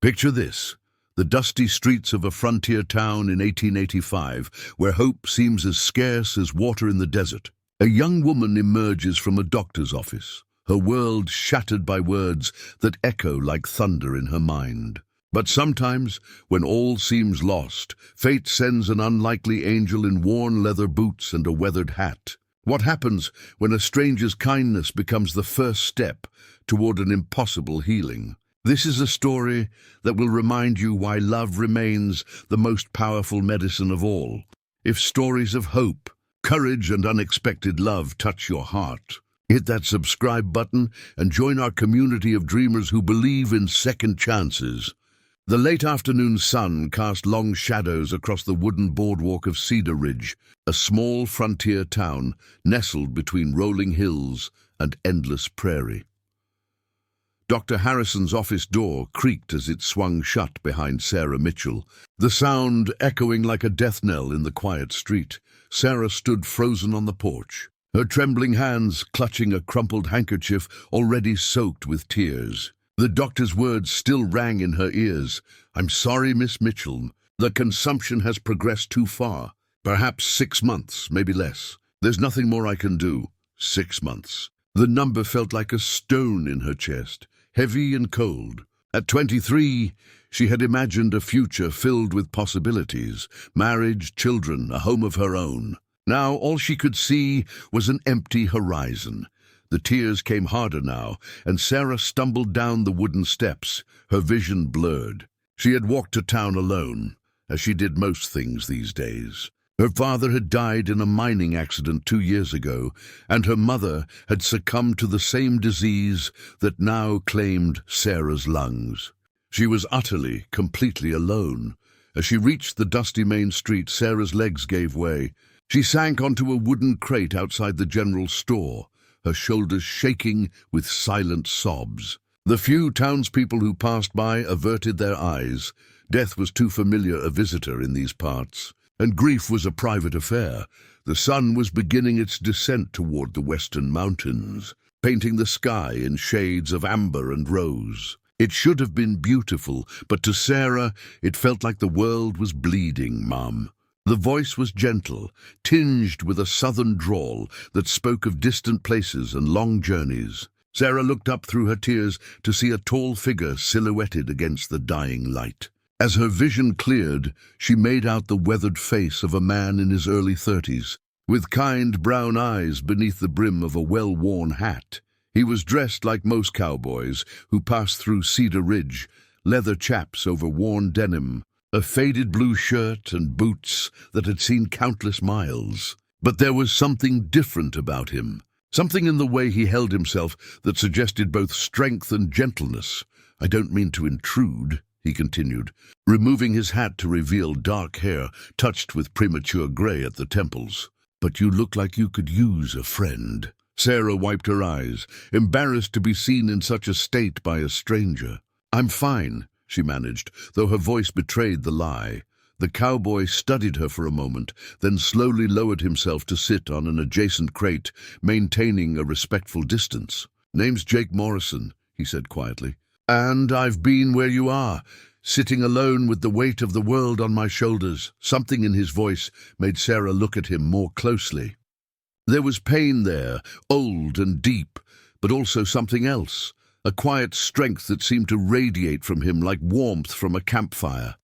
Picture this: the dusty streets of a frontier town in 1885, where hope seems as scarce as water in the desert. A young woman emerges from a doctor's office, her world shattered by words that echo like thunder in her mind. But sometimes, when all seems lost, fate sends an unlikely angel in worn leather boots and a weathered hat. What happens when a stranger's kindness becomes the first step toward an impossible healing? This is a story that will remind you why love remains the most powerful medicine of all. If stories of hope, courage, and unexpected love touch your heart, hit that subscribe button and join our community of dreamers who believe in second chances. The late afternoon sun cast long shadows across the wooden boardwalk of Cedar Ridge, a small frontier town nestled between rolling hills and endless prairie. Dr. Harrison's office door creaked as it swung shut behind Sarah Mitchell, the sound echoing like a death knell in the quiet street. Sarah stood frozen on the porch, her trembling hands clutching a crumpled handkerchief already soaked with tears. The doctor's words still rang in her ears. "I'm sorry, Miss Mitchell. The consumption has progressed too far. Perhaps 6 months, maybe less. There's nothing more I can do." 6 months. The number felt like a stone in her chest, heavy and cold. At 23, she had imagined a future filled with possibilities: marriage, children, a home of her own. Now all she could see was an empty horizon. The tears came harder now, and Sarah stumbled down the wooden steps, her vision blurred. She had walked to town alone, as she did most things these days. Her father had died in a mining accident 2 years ago, and her mother had succumbed to the same disease that now claimed Sarah's lungs. She was utterly, completely alone. As she reached the dusty main street, Sarah's legs gave way. She sank onto a wooden crate outside the general store, her shoulders shaking with silent sobs. The few townspeople who passed by averted their eyes. Death was too familiar a visitor in these parts, and grief was a private affair. The sun was beginning its descent toward the western mountains, painting the sky in shades of amber and rose. It should have been beautiful, but to Sarah it felt like the world was bleeding, Mum. The voice was gentle, tinged with a southern drawl that spoke of distant places and long journeys. Sarah looked up through her tears to see a tall figure silhouetted against the dying light. As her vision cleared, she made out the weathered face of a man in his early 30s, with kind brown eyes beneath the brim of a well-worn hat. He was dressed like most cowboys who passed through Cedar Ridge, leather chaps over worn denim, a faded blue shirt and boots that had seen countless miles. But there was something different about him, something in the way he held himself that suggested both strength and gentleness. "I don't mean to intrude," he continued, removing his hat to reveal dark hair touched with premature gray at the temples. "But you look like you could use a friend." Sarah wiped her eyes, embarrassed to be seen in such a state by a stranger. "I'm fine," she managed, though her voice betrayed the lie. The cowboy studied her for a moment, then slowly lowered himself to sit on an adjacent crate, maintaining a respectful distance. "Name's Jake Morrison," he said quietly. "And I've been where you are, sitting alone with the weight of the world on my shoulders." Something in his voice made Sarah look at him more closely. There was pain there, old and deep, but also something else. A quiet strength that seemed to radiate from him like warmth from a campfire.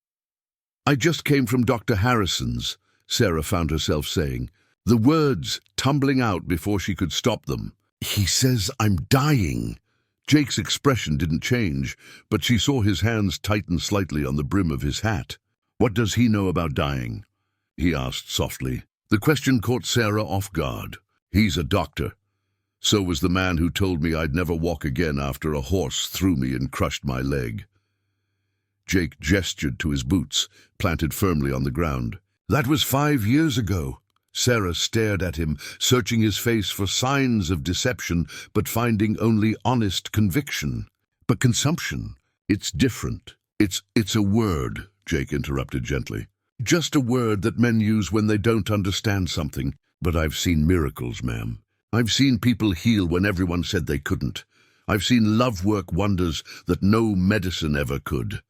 "I just came from Dr. Harrison's," Sarah found herself saying, the words tumbling out before she could stop them. "He says I'm dying." Jake's expression didn't change, but she saw his hands tighten slightly on the brim of his hat. "What does he know about dying?" he asked softly. The question caught Sarah off guard. "He's a doctor. So was the man who told me I'd never walk again after a horse threw me and crushed my leg." Jake gestured to his boots, planted firmly on the ground. "That was 5 years ago." Sarah stared at him, searching his face for signs of deception, but finding only honest conviction. "But consumption, it's different. It's a word," Jake interrupted gently. "Just a word that men use when they don't understand something. But I've seen miracles, ma'am. I've seen people heal when everyone said they couldn't. I've seen love work wonders that no medicine ever could."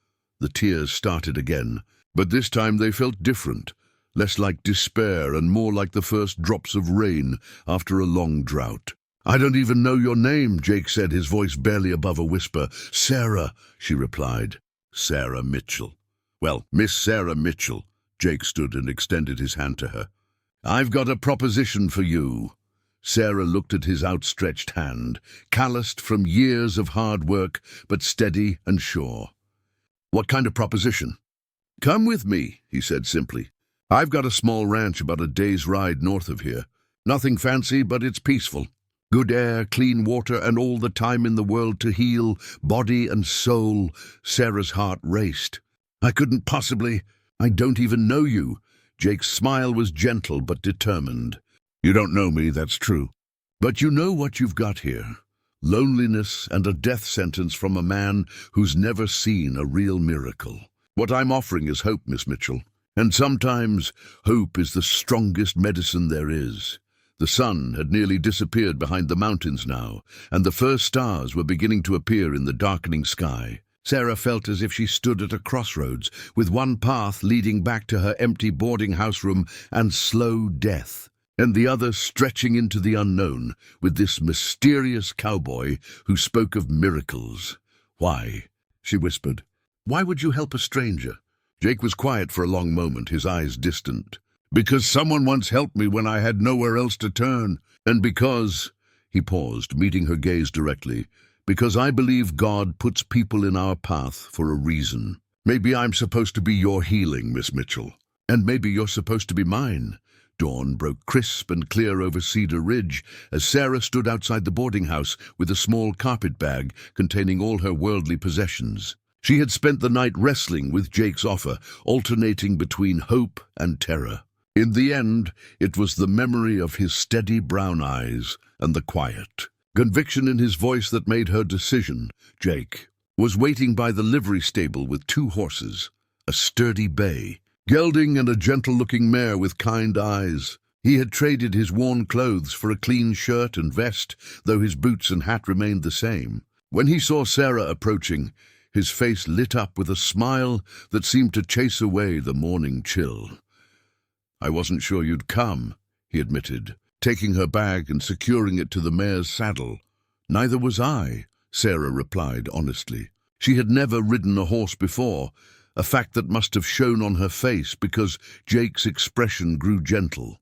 The tears started again, but this time they felt different, less like despair and more like the first drops of rain after a long drought. "I don't even know your name," Jake said, his voice barely above a whisper. "Sarah," she replied. "Sarah Mitchell." "Well, Miss Sarah Mitchell." Jake stood and extended his hand to her. "I've got a proposition for you." Sarah looked at his outstretched hand, calloused from years of hard work, but steady and sure. "What kind of proposition?" "Come with me," he said simply. "I've got a small ranch about a day's ride north of here. Nothing fancy, but it's peaceful. Good air, clean water, and all the time in the world to heal body and soul." Sarah's heart raced. "I couldn't possibly. I don't even know you." Jake's smile was gentle but determined. "You don't know me, that's true. But you know what you've got here. Loneliness and a death sentence from a man who's never seen a real miracle. What I'm offering is hope, Miss Mitchell. And sometimes hope is the strongest medicine there is." The sun had nearly disappeared behind the mountains now, and the first stars were beginning to appear in the darkening sky. Sarah felt as if she stood at a crossroads, with one path leading back to her empty boarding house room and slow death, and the other stretching into the unknown with this mysterious cowboy who spoke of miracles. "Why?" she whispered. "Why would you help a stranger?" Jake was quiet for a long moment, his eyes distant. "Because someone once helped me when I had nowhere else to turn. And because," he paused, meeting her gaze directly, "because I believe God puts people in our path for a reason. Maybe I'm supposed to be your healing, Miss Mitchell. And maybe you're supposed to be mine." Dawn broke crisp and clear over Cedar Ridge as Sarah stood outside the boarding house with a small carpet bag containing all her worldly possessions. She had spent the night wrestling with Jake's offer, alternating between hope and terror. In the end, it was the memory of his steady brown eyes and the quiet conviction in his voice that made her decision. Jake was waiting by the livery stable with 2 horses, a sturdy bay, gelding, and a gentle-looking mare with kind eyes. He had traded his worn clothes for a clean shirt and vest, though his boots and hat remained the same. When he saw Sarah approaching, his face lit up with a smile that seemed to chase away the morning chill. "I wasn't sure you'd come," he admitted, taking her bag and securing it to the mare's saddle. "Neither was I," Sarah replied honestly. She had never ridden a horse before, a fact that must have shown on her face because Jake's expression grew gentle.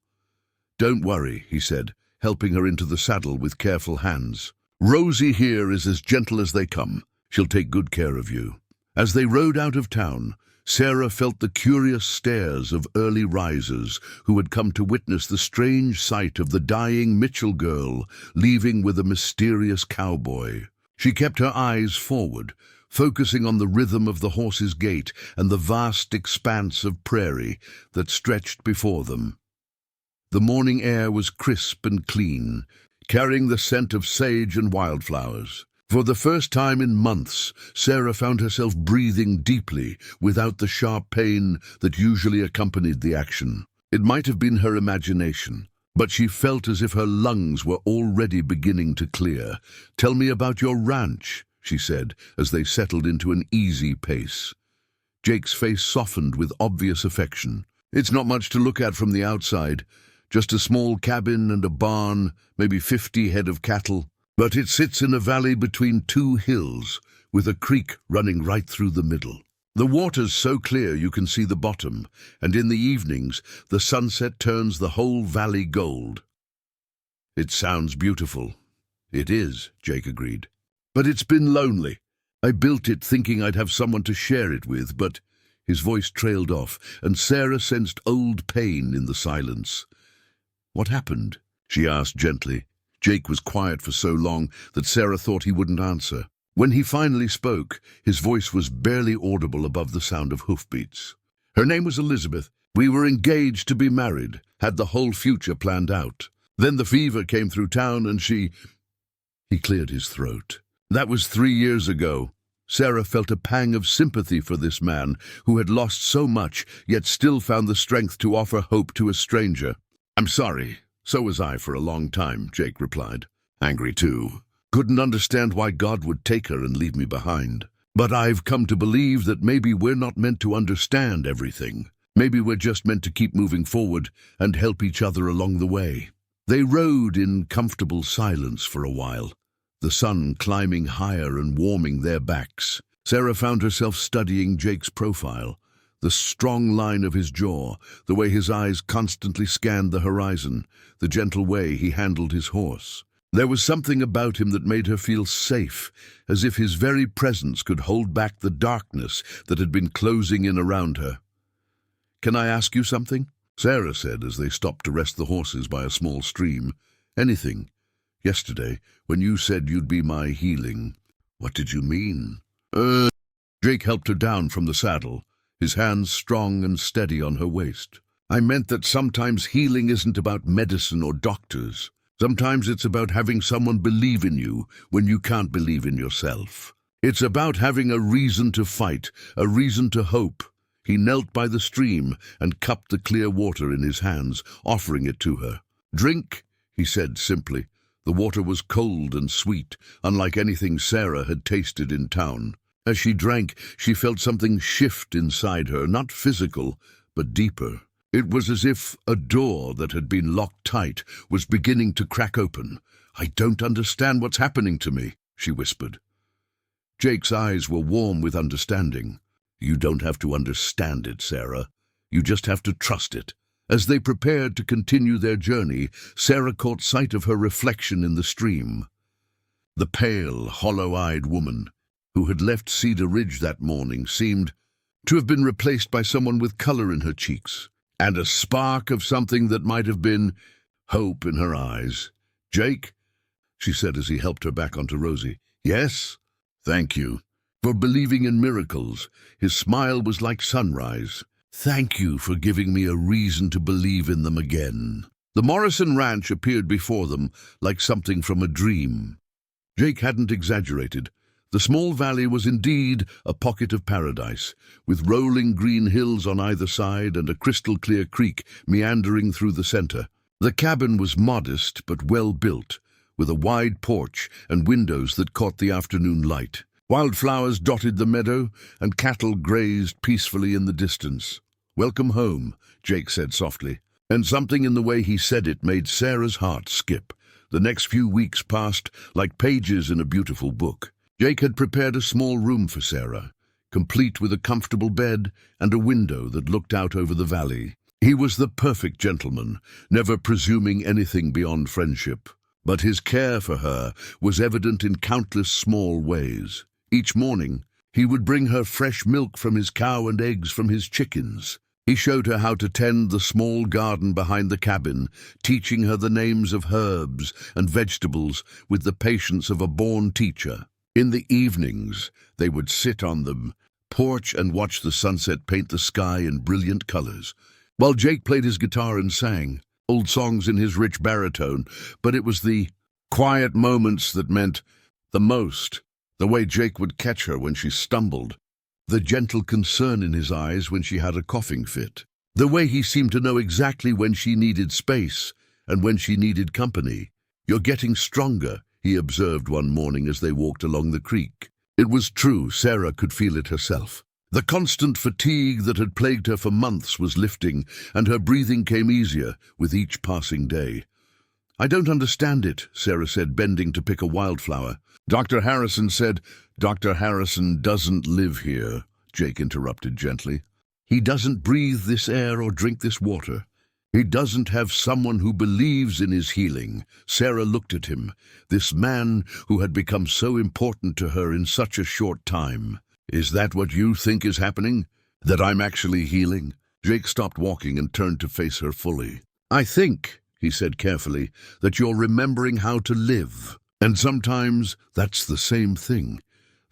"Don't worry," he said, helping her into the saddle with careful hands. "Rosie here is as gentle as they come. She'll take good care of you." As they rode out of town, Sarah felt the curious stares of early risers who had come to witness the strange sight of the dying Mitchell girl leaving with a mysterious cowboy. She kept her eyes forward, focusing on the rhythm of the horse's gait and the vast expanse of prairie that stretched before them. The morning air was crisp and clean, carrying the scent of sage and wildflowers. For the first time in months, Sarah found herself breathing deeply without the sharp pain that usually accompanied the action. It might have been her imagination, but she felt as if her lungs were already beginning to clear. "Tell me about your ranch," she said, as they settled into an easy pace. Jake's face softened with obvious affection. "It's not much to look at from the outside. Just a small cabin and a barn, maybe 50 head of cattle. But it sits in a valley between 2 hills, with a creek running right through the middle. The water's so clear you can see the bottom, and in the evenings the sunset turns the whole valley gold." "It sounds beautiful." "It is," Jake agreed. "But it's been lonely. I built it thinking I'd have someone to share it with, but—" His voice trailed off, and Sarah sensed old pain in the silence. "What happened?" she asked gently. Jake was quiet for so long that Sarah thought he wouldn't answer. When he finally spoke, his voice was barely audible above the sound of hoofbeats. "Her name was Elizabeth. We were engaged to be married, had the whole future planned out. Then the fever came through town and she—" He cleared his throat. "That was 3 years ago." Sarah felt a pang of sympathy for this man who had lost so much, yet still found the strength to offer hope to a stranger. "I'm sorry. So was I for a long time," Jake replied. "Angry too. Couldn't understand why God would take her and leave me behind." But I've come to believe that maybe we're not meant to understand everything. Maybe we're just meant to keep moving forward and help each other along the way." They rode in comfortable silence for a while, the sun climbing higher and warming their backs. Sarah found herself studying Jake's profile, the strong line of his jaw, the way his eyes constantly scanned the horizon, the gentle way he handled his horse. There was something about him that made her feel safe, as if his very presence could hold back the darkness that had been closing in around her. "Can I ask you something?" Sarah said as they stopped to rest the horses by a small stream. "Anything. Yesterday, when you said you'd be my healing, what did you mean?" Jake helped her down from the saddle, his hands strong and steady on her waist. "I meant that sometimes healing isn't about medicine or doctors. Sometimes it's about having someone believe in you when you can't believe in yourself. It's about having a reason to fight, a reason to hope." He knelt by the stream and cupped the clear water in his hands, offering it to her. "Drink," he said simply. The water was cold and sweet, unlike anything Sarah had tasted in town. As she drank, she felt something shift inside her, not physical, but deeper. It was as if a door that had been locked tight was beginning to crack open. "I don't understand what's happening to me," she whispered. Jake's eyes were warm with understanding. "You don't have to understand it, Sarah. You just have to trust it." As they prepared to continue their journey, Sarah caught sight of her reflection in the stream. The pale, hollow-eyed woman who had left Cedar Ridge that morning seemed to have been replaced by someone with color in her cheeks, and a spark of something that might have been hope in her eyes. "Jake," she said as he helped her back onto Rosie. "Yes? Thank you for believing in miracles." His smile was like sunrise. "Thank you for giving me a reason to believe in them again." The Morrison Ranch appeared before them like something from a dream. Jake hadn't exaggerated. The small valley was indeed a pocket of paradise, with rolling green hills on either side and a crystal-clear creek meandering through the center. The cabin was modest but well-built, with a wide porch and windows that caught the afternoon light. Wildflowers dotted the meadow, and cattle grazed peacefully in the distance. "Welcome home," Jake said softly, and something in the way he said it made Sarah's heart skip. The next few weeks passed like pages in a beautiful book. Jake had prepared a small room for Sarah, complete with a comfortable bed and a window that looked out over the valley. He was the perfect gentleman, never presuming anything beyond friendship. But his care for her was evident in countless small ways. Each morning, he would bring her fresh milk from his cow and eggs from his chickens. He showed her how to tend the small garden behind the cabin, teaching her the names of herbs and vegetables with the patience of a born teacher. In the evenings, they would sit on the porch and watch the sunset paint the sky in brilliant colors, while Jake played his guitar and sang old songs in his rich baritone. But it was the quiet moments that meant the most. The way Jake would catch her when she stumbled, the gentle concern in his eyes when she had a coughing fit, the way he seemed to know exactly when she needed space and when she needed company. "You're getting stronger," he observed one morning as they walked along the creek. It was true, Sarah could feel it herself. The constant fatigue that had plagued her for months was lifting, and her breathing came easier with each passing day. "I don't understand it," Sarah said, bending to pick a wildflower. "Dr. Harrison said—" "Dr. Harrison doesn't live here," Jake interrupted gently. "He doesn't breathe this air or drink this water. He doesn't have someone who believes in his healing." Sarah looked at him, this man who had become so important to her in such a short time. "Is that what you think is happening? That I'm actually healing?" Jake stopped walking and turned to face her fully. "I think," he said carefully, "that you're remembering how to live. And sometimes that's the same thing."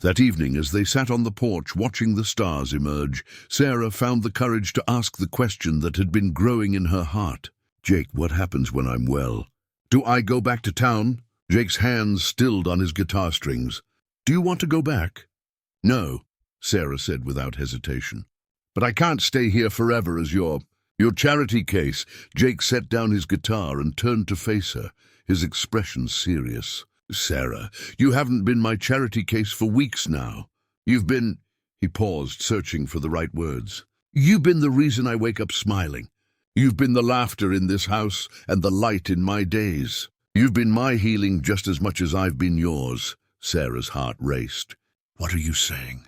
That evening, as they sat on the porch watching the stars emerge, Sarah found the courage to ask the question that had been growing in her heart. "Jake, what happens when I'm well? Do I go back to town?" Jake's hands stilled on his guitar strings. "Do you want to go back?" "No," Sarah said without hesitation. "But I can't stay here forever as your charity case." Jake set down his guitar and turned to face her, his expression serious. "Sarah, you haven't been my charity case for weeks now. You've been—" He paused, searching for the right words. "You've been the reason I wake up smiling. You've been the laughter in this house and the light in my days. You've been my healing just as much as I've been yours." Sarah's heart raced. "What are you saying?"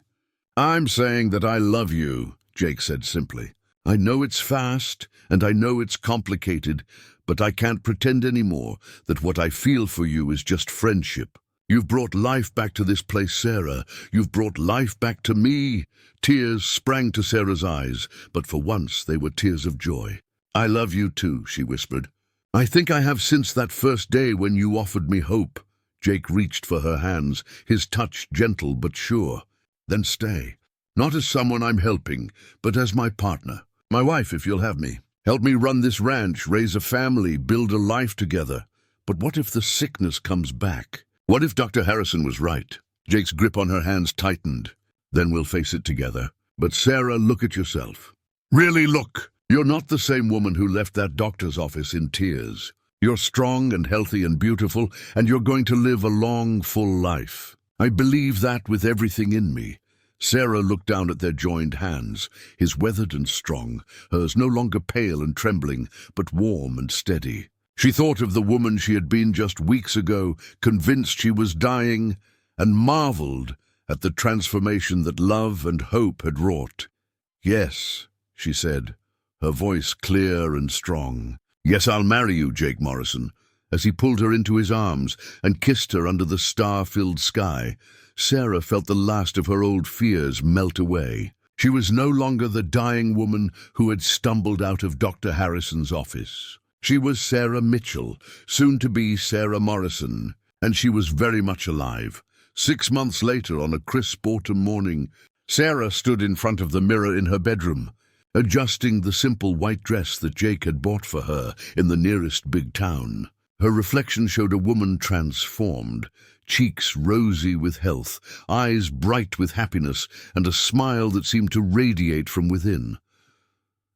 "I'm saying that I love you," Jake said simply. "I know it's fast, and I know it's complicated, but I can't pretend anymore that what I feel for you is just friendship. You've brought life back to this place, Sarah. You've brought life back to me." Tears sprang to Sarah's eyes, but for once they were tears of joy. "I love you too," she whispered. "I think I have since that first day when you offered me hope." Jake reached for her hands, his touch gentle but sure. "Then stay. Not as someone I'm helping, but as my partner. My wife, if you'll have me. Help me run this ranch, raise a family, build a life together. But what if the sickness comes back? What if Dr. Harrison was right?" Jake's grip on her hands tightened. "Then we'll face it together. But Sarah, look at yourself. Really look. You're not the same woman who left that doctor's office in tears. You're strong and healthy and beautiful, and you're going to live a long, full life. I believe that with everything in me." Sarah looked down at their joined hands, his weathered and strong, hers no longer pale and trembling, but warm and steady. She thought of the woman she had been just weeks ago, convinced she was dying, and marveled at the transformation that love and hope had wrought. "Yes," she said, her voice clear and strong. "Yes, I'll marry you, Jake Morrison." As he pulled her into his arms and kissed her under the star-filled sky, Sarah felt the last of her old fears melt away. She was no longer the dying woman who had stumbled out of Dr. Harrison's office. She was Sarah Mitchell, soon to be Sarah Morrison, and she was very much alive. 6 months later, on a crisp autumn morning, Sarah stood in front of the mirror in her bedroom, adjusting the simple white dress that Jake had bought for her in the nearest big town. Her reflection showed a woman transformed, cheeks rosy with health, eyes bright with happiness, and a smile that seemed to radiate from within.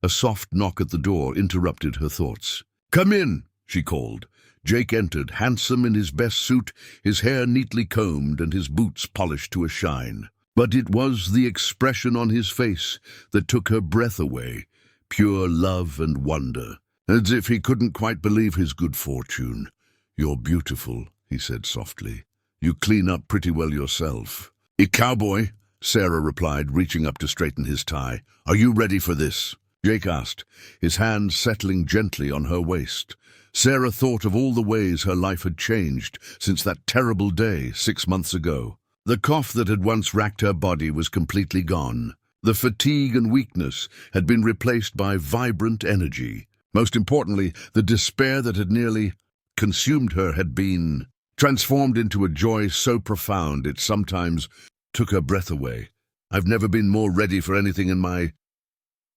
A soft knock at the door interrupted her thoughts. "Come in," she called. Jake entered, handsome in his best suit, his hair neatly combed and his boots polished to a shine. But it was the expression on his face that took her breath away, pure love and wonder, as if he couldn't quite believe his good fortune. "You're beautiful," he said softly. "You clean up pretty well yourself." "Cowboy," Sarah replied, reaching up to straighten his tie. "Are you ready for this?" Jake asked, his hand settling gently on her waist. Sarah thought of all the ways her life had changed since that terrible day 6 months ago. The cough that had once racked her body was completely gone. The fatigue and weakness had been replaced by vibrant energy. Most importantly, the despair that had nearly consumed her had been transformed into a joy so profound it sometimes took her breath away. "I've never been more ready for anything in my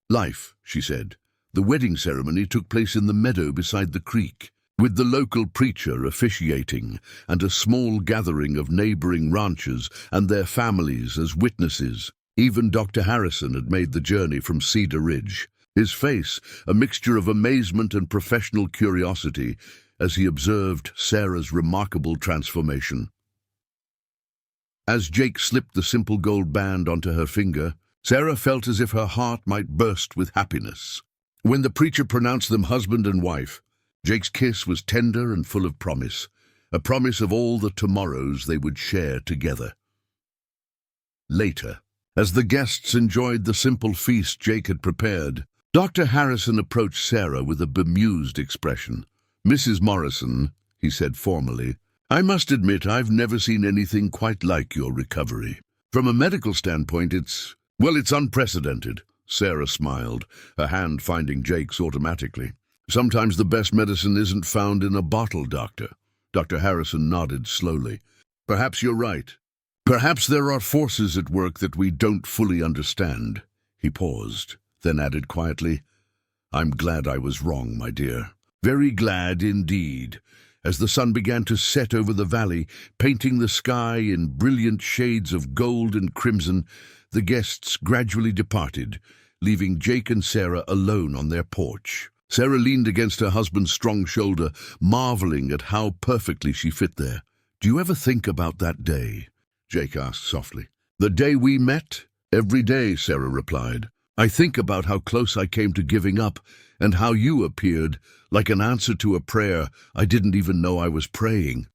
life," she said. The wedding ceremony took place in the meadow beside the creek, with the local preacher officiating and a small gathering of neighboring ranchers and their families as witnesses. Even Dr. Harrison had made the journey from Cedar Ridge, his face a mixture of amazement and professional curiosity as he observed Sarah's remarkable transformation. As Jake slipped the simple gold band onto her finger, Sarah felt as if her heart might burst with happiness. When the preacher pronounced them husband and wife, Jake's kiss was tender and full of promise, a promise of all the tomorrows they would share together. Later, as the guests enjoyed the simple feast Jake had prepared, Dr. Harrison approached Sarah with a bemused expression. "Mrs. Morrison," he said formally, "I must admit I've never seen anything quite like your recovery. From a medical standpoint, it's unprecedented." Sarah smiled, her hand finding Jake's automatically. "Sometimes the best medicine isn't found in a bottle, Doctor." Dr. Harrison nodded slowly. "Perhaps you're right. Perhaps there are forces at work that we don't fully understand." He paused, then added quietly, "I'm glad I was wrong, my dear. Very glad indeed." As the sun began to set over the valley, painting the sky in brilliant shades of gold and crimson, the guests gradually departed, leaving Jake and Sarah alone on their porch. Sarah leaned against her husband's strong shoulder, marveling at how perfectly she fit there. "Do you ever think about that day?" Jake asked softly. "The day we met? Every day," Sarah replied. "I think about how close I came to giving up and how you appeared, like an answer to a prayer I didn't even know I was praying."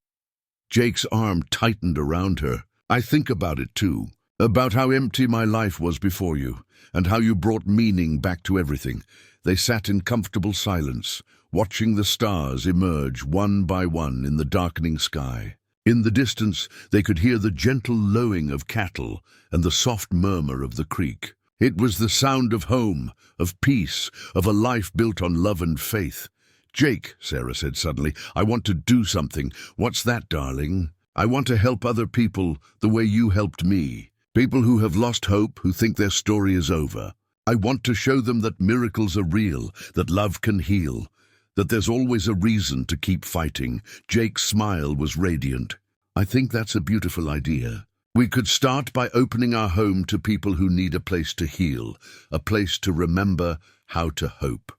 Jake's arm tightened around her. "I think about it too, about how empty my life was before you, and how you brought meaning back to everything." They sat in comfortable silence, watching the stars emerge one by one in the darkening sky. In the distance, they could hear the gentle lowing of cattle and the soft murmur of the creek. It was the sound of home, of peace, of a life built on love and faith. "Jake," Sarah said suddenly, "I want to do something." "What's that, darling?" "I want to help other people the way you helped me. People who have lost hope, who think their story is over. I want to show them that miracles are real, that love can heal, that there's always a reason to keep fighting." Jake's smile was radiant. "I think that's a beautiful idea. We could start by opening our home to people who need a place to heal, a place to remember how to hope."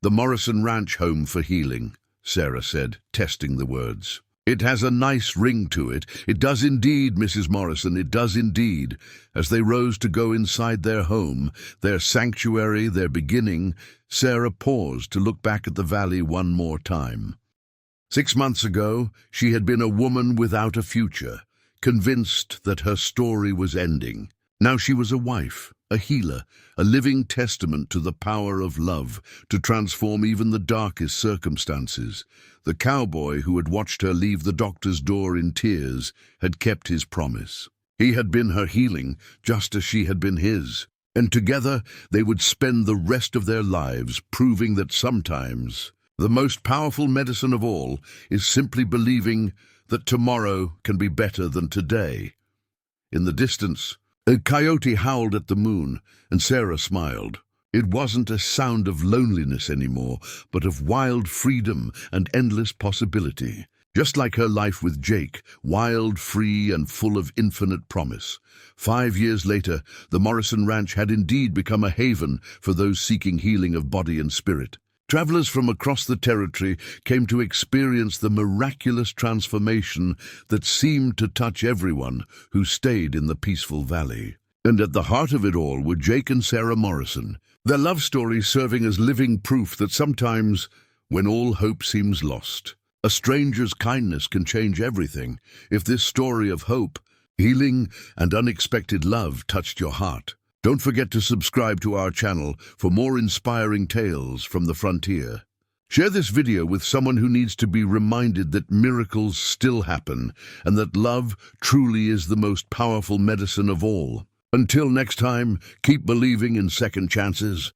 "The Morrison Ranch Home for Healing," Sarah said, testing the words. "It has a nice ring to it." "It does indeed, Mrs. Morrison, it does indeed." As they rose to go inside their home, their sanctuary, their beginning, Sarah paused to look back at the valley one more time. 6 months ago, she had been a woman without a future, convinced that her story was ending. Now she was a wife, a healer, a living testament to the power of love to transform even the darkest circumstances. The cowboy who had watched her leave the doctor's door in tears had kept his promise. He had been her healing, just as she had been his. And together they would spend the rest of their lives proving that sometimes the most powerful medicine of all is simply believing that tomorrow can be better than today. In the distance, a coyote howled at the moon, and Sarah smiled. It wasn't a sound of loneliness anymore, but of wild freedom and endless possibility. Just like her life with Jake, wild, free, and full of infinite promise. 5 years later, the Morrison Ranch had indeed become a haven for those seeking healing of body and spirit. Travelers from across the territory came to experience the miraculous transformation that seemed to touch everyone who stayed in the peaceful valley. And at the heart of it all were Jake and Sarah Morrison, their love story serving as living proof that sometimes, when all hope seems lost, a stranger's kindness can change everything. If this story of hope, healing, and unexpected love touched your heart, don't forget to subscribe to our channel for more inspiring tales from the frontier. Share this video with someone who needs to be reminded that miracles still happen and that love truly is the most powerful medicine of all. Until next time, keep believing in second chances.